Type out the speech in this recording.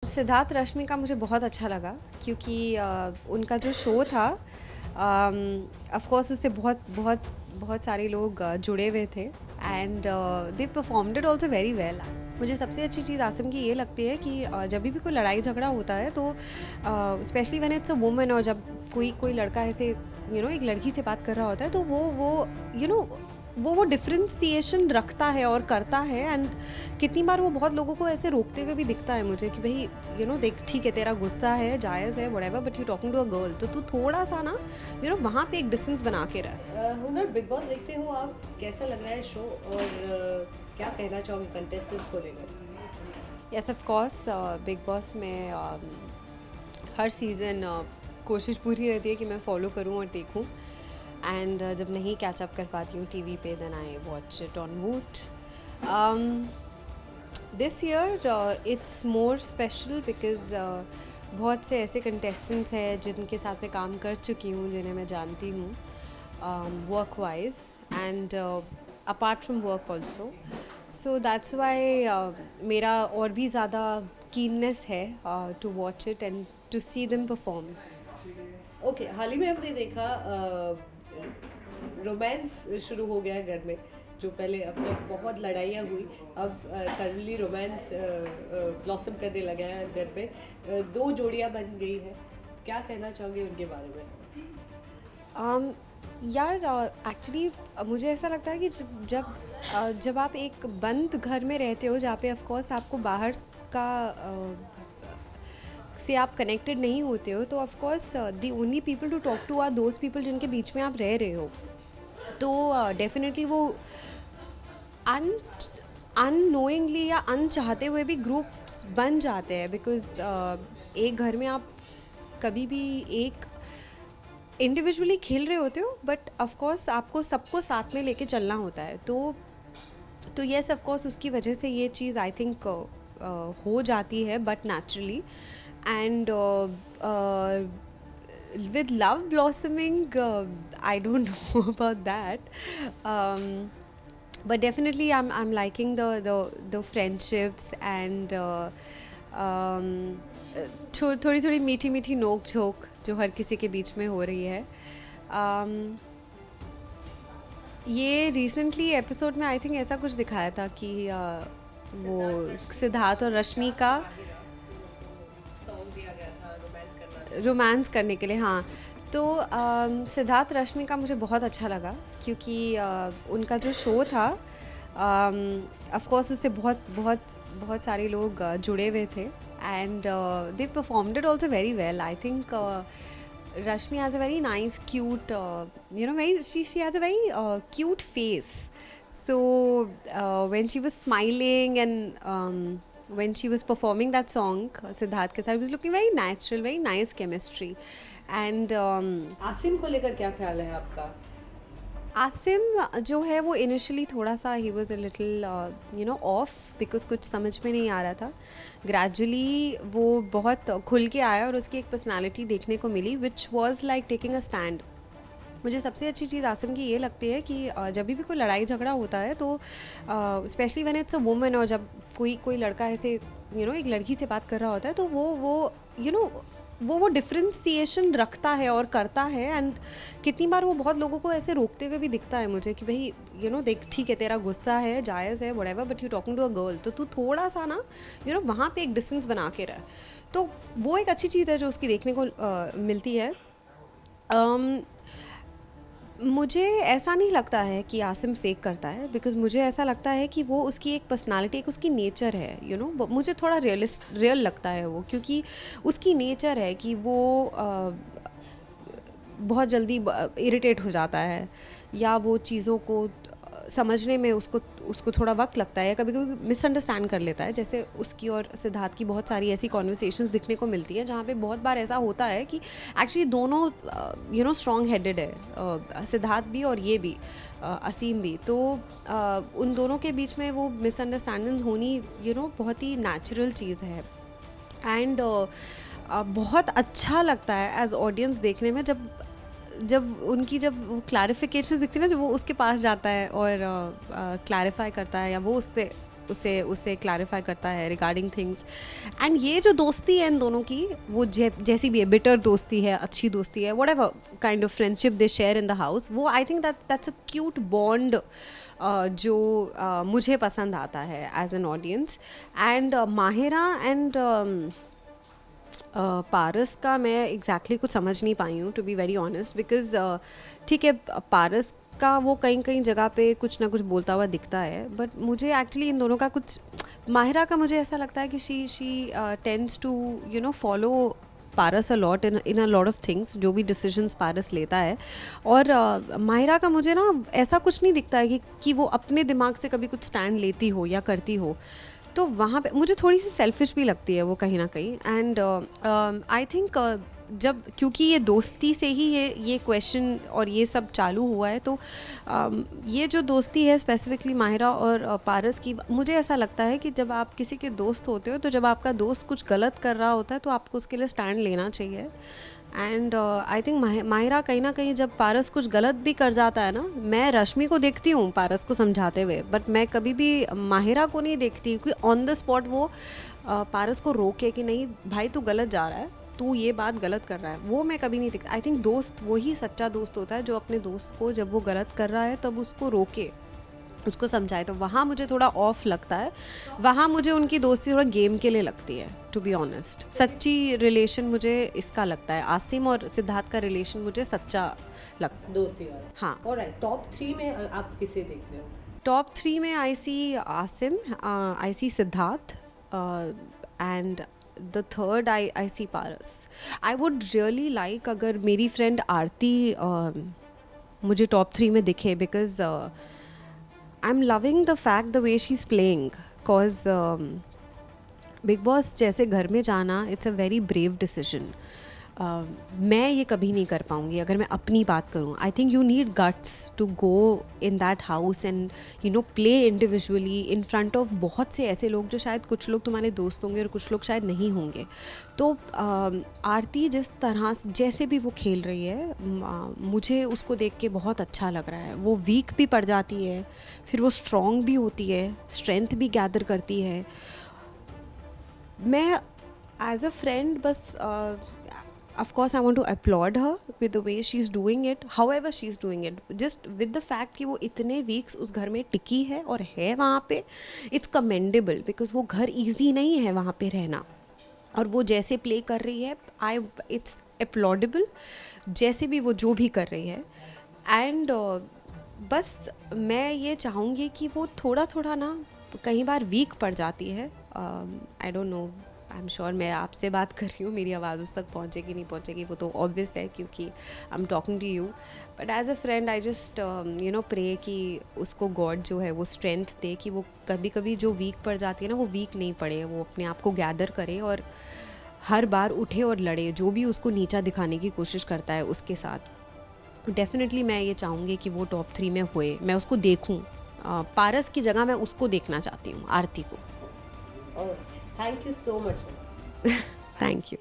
सिद्धार्थ रश्मि का मुझे बहुत अच्छा लगा क्योंकि उनका जो शो था ऑफ कोर्स उससे बहुत बहुत बहुत सारे लोग जुड़े हुए थे and they performed it also very well. मुझे सबसे अच्छी चीज़ आसिम की ये लगती है कि जब भी कोई लड़ाई झगड़ा होता है तो specially when it's a woman और जब कोई लड़का ऐसे एक लड़की से बात कर रहा होता है तो वो यू नो वो डिफ्रेंसिएशन रखता है और करता है एंड कितनी बार वो बहुत लोगों को ऐसे रोकते हुए भी दिखता है मुझे कि भाई देख ठीक है तेरा गुस्सा है जायज़ है whatever but you talking to a girl तो तू थोड़ा सा ना वहाँ पे एक डिस्टेंस बना के रह। हुनर बिग बॉस देखते हो आप, कैसा लग रहा है शो और क्या कहना चाहोगे कंटेस्टेंट्स को लेकर? Yes of course big boss में हर सीज़न कोशिश पूरी रहती है कि मैं फॉलो करूं और देखूं एंड जब नहीं कैच अप कर पाती हूँ टीवी पे then I watch it on Voot. This year it's more special because बहुत से ऐसे कंटेस्टेंट्स हैं जिनके साथ मैं काम कर चुकी हूँ जिन्हें मैं जानती हूँ work wise and apart from work also so that's why मेरा और भी ज़्यादा कीननेस है to watch it and to see them perform. Okay, हाल ही में हमने देखा रोमांस शुरू हो गया है घर में। जो पहले अब तक बहुत लड़ाइयाँ हुई, अब सडनली रोमांस ब्लॉसम करने लगा है घर पे। दो जोड़ियाँ बन गई है, क्या कहना चाहोगे उनके बारे में? यार एक्चुअली मुझे ऐसा लगता है कि जब आप एक बंद घर में रहते हो जहाँ पे ऑफ कोर्स आपको बाहर का से आप कनेक्टेड नहीं होते हो तो of course the only people to talk to are those people जिनके बीच में आप रह रहे हो तो डेफिनेटली वो अननोइंगली या अनचाहते हुए भी ग्रुप्स बन जाते हैं बिकॉज एक घर में आप कभी भी एक इंडिविजुअली खेल रहे होते हो बट ऑफ कोर्स आपको सबको साथ में लेके चलना होता है तो येस ऑफ कोर्स उसकी वजह से ये चीज़ आई थिंक हो जाती है but naturally and with love blossoming I don't know about that but definitely I'm liking the friendships and थोड़ी थोड़ी मीठी मीठी नोक झोंक जो हर किसी के बीच में हो रही है। ये रिसेंटली एपिसोड में आई थिंक ऐसा कुछ दिखाया था कि वो सिद्धार्थ और रश्मि का रोमांस करने के लिए। हाँ तो सिद्धार्थ रश्मि का मुझे बहुत अच्छा लगा क्योंकि उनका जो शो था ऑफ कोर्स उससे बहुत बहुत बहुत सारे लोग जुड़े हुए थे and they performed it also very well. I think Rashmi has a very nice cute she has a very cute face so when she was smiling and when she was performing that song Siddharth ke sath it was looking very natural, very nice chemistry and Asim को लेकर क्या ख्याल है आपका? आसिम जो है वो initially थोड़ा सा he was a little of because कुछ समझ में नहीं आ रहा था। ग्रेजुअली वो बहुत खुल के आया और उसकी एक पर्सनालिटी देखने को मिली which was like taking a stand. मुझे सबसे अच्छी चीज़ आसिम की ये लगती है कि जब भी कोई लड़ाई झगड़ा होता है तो specially when it's a woman और जब कोई लड़का ऐसे एक लड़की से बात कर रहा होता है तो वो डिफ्रेंसिएशन रखता है और करता है एंड कितनी बार वो बहुत लोगों को ऐसे रोकते हुए भी दिखता है मुझे कि भाई देख ठीक है तेरा गुस्सा है जायज़ है whatever but you talking to a girl तो तू थोड़ा सा ना वहाँ पे एक डिस्टेंस बना के रह। तो वो एक अच्छी चीज़ है जो उसकी देखने को मिलती है। मुझे ऐसा नहीं लगता है कि आसिम फेक करता है बिकॉज मुझे ऐसा लगता है कि वो उसकी एक पर्सनालिटी एक उसकी नेचर है मुझे थोड़ा रियल लगता है वो क्योंकि उसकी नेचर है कि वो बहुत जल्दी इरिटेट हो जाता है या वो चीज़ों को समझने में उसको थोड़ा वक्त लगता है या कभी कभी मिसअंडरस्टैंड कर लेता है। जैसे उसकी और सिद्धार्थ की बहुत सारी ऐसी कॉन्वर्सेशंस दिखने को मिलती हैं जहाँ पे बहुत बार ऐसा होता है कि एक्चुअली दोनों स्ट्रॉन्ग हेडेड है सिद्धार्थ भी और ये भी असीम भी तो उन दोनों के बीच में वो मिसअंडरस्टैंडिंग होनी बहुत ही नेचुरल चीज़ है एंड बहुत अच्छा लगता है एज ऑडियंस देखने में जब वो क्लैरिफिकेशन दिखती है ना जब वो उसके पास जाता है और क्लैरिफाई करता है या वो उससे उसे उसे क्लैरिफाई करता है रिगार्डिंग थिंग्स. एंड ये जो दोस्ती है इन दोनों की, वो जैसी भी है, बिटर दोस्ती है, अच्छी दोस्ती है, whatever kind of friendship they share in the house, वो I think that's a cute bond जो मुझे पसंद आता है as an audience. And Mahira and Paras का मैं एग्जैक्टली कुछ समझ नहीं पाई हूँ, to be very honest, because ठीक है पारस का वो कहीं कहीं जगह पे कुछ ना कुछ बोलता हुआ दिखता है, बट मुझे एक्चुअली इन दोनों का कुछ, माहिरा का मुझे ऐसा लगता है कि she tends to you know follow Paras a lot in a lot of things, जो भी डिसीजंस पारस लेता है. और माहिरा का मुझे ना ऐसा कुछ नहीं दिखता है कि वो अपने दिमाग से कभी कुछ स्टैंड लेती हो या करती हो. तो वहाँ पे मुझे थोड़ी सी सेल्फिश भी लगती है वो कहीं ना कहीं. एंड आई थिंक जब, क्योंकि ये दोस्ती से ही ये क्वेश्चन और ये सब चालू हुआ है, तो ये जो दोस्ती है स्पेसिफिकली माहिरा और पारस की, मुझे ऐसा लगता है कि जब आप किसी के दोस्त होते हो, तो जब आपका दोस्त कुछ गलत कर रहा होता है तो आपको उसके लिए स्टैंड लेना चाहिए. एंड आई थिंक माहिरा कहीं ना कहीं जब पारस कुछ गलत भी कर जाता है ना, मैं रश्मि को देखती हूँ पारस को समझाते हुए, बट मैं कभी भी माहिरा को नहीं देखती कि ऑन द स्पॉट वो पारस को रोके कि नहीं भाई तू गलत जा रहा है, तू ये बात गलत कर रहा है. वो मैं कभी नहीं देखती. आई थिंक दोस्त वही सच्चा दोस्त होता है जो अपने दोस्त को जब वो गलत कर रहा है तब उसको रोके, उसको समझाए. तो वहाँ मुझे थोड़ा ऑफ लगता है, वहाँ मुझे उनकी दोस्ती थोड़ा गेम के लिए लगती है, टू बी ऑनेस्ट. सच्ची रिलेशन मुझे इसका लगता है, आसिम और सिद्धार्थ का रिलेशन मुझे सच्चा लगता है, दोस्ती वाला. हाँ. ऑलराइट, टॉप 3 में आप किसे देखते हो? टॉप 3 में I see Asim, I see Siddharth, and the third I see Paras. I would really like अगर मेरी फ्रेंड आरती मुझे टॉप 3 में दिखे, बिकॉज I'm loving the fact the way she's playing, cause Bigg Boss जैसे घर में जाना, it's a very brave decision. मैं ये कभी नहीं कर पाऊँगी अगर मैं अपनी बात करूँ. I think you need guts to go in that house and you know play individually in front of बहुत से ऐसे लोग, जो शायद कुछ लोग तुम्हारे दोस्त होंगे और कुछ लोग शायद नहीं होंगे. तो आरती जिस तरह जैसे भी वो खेल रही है, मुझे उसको देख के बहुत अच्छा लग रहा है. वो वीक भी पड़ जाती है, फिर वो स्ट्रॉन्ग भी होती है, स्ट्रेंथ भी गैदर करती है. मैं एज अ फ्रेंड बस of course I want to applaud her with the way she's doing it, however she's doing it, just with the fact कि वो इतने weeks उस घर में टिकी है और है वहाँ पे, it's commendable, because वो घर easy नहीं है वहाँ पे रहना. और वो जैसे प्ले कर रही है, it's applaudable, जैसे भी वो जो भी कर रही है. एंड बस मैं ये चाहूँगी कि वो थोड़ा थोड़ा ना कई बार वीक पड़ जाती है. I don't know, I am sure मैं आपसे बात कर रही हूँ, मेरी आवाज़ उस तक पहुँचेगी नहीं पहुँचेगी वो तो ऑब्वियस है, क्योंकि I am talking to you. But as a friend I just you know pray कि उसको गॉड जो है वो स्ट्रेंथ दे, कि वो कभी कभी जो वीक पड़ जाती है ना, वो वीक नहीं पड़े, वो अपने आप को गैदर करे और हर बार उठे और लड़े, जो भी उसको नीचा दिखाने की कोशिश करता है उसके साथ. डेफिनेटली मैं ये चाहूँगी कि वो टॉप 3 में हुए, मैं उसको देखूँ. पारस की जगह मैं उसको देखना चाहती हूँ, आरती को. Thank you so much. Thank you.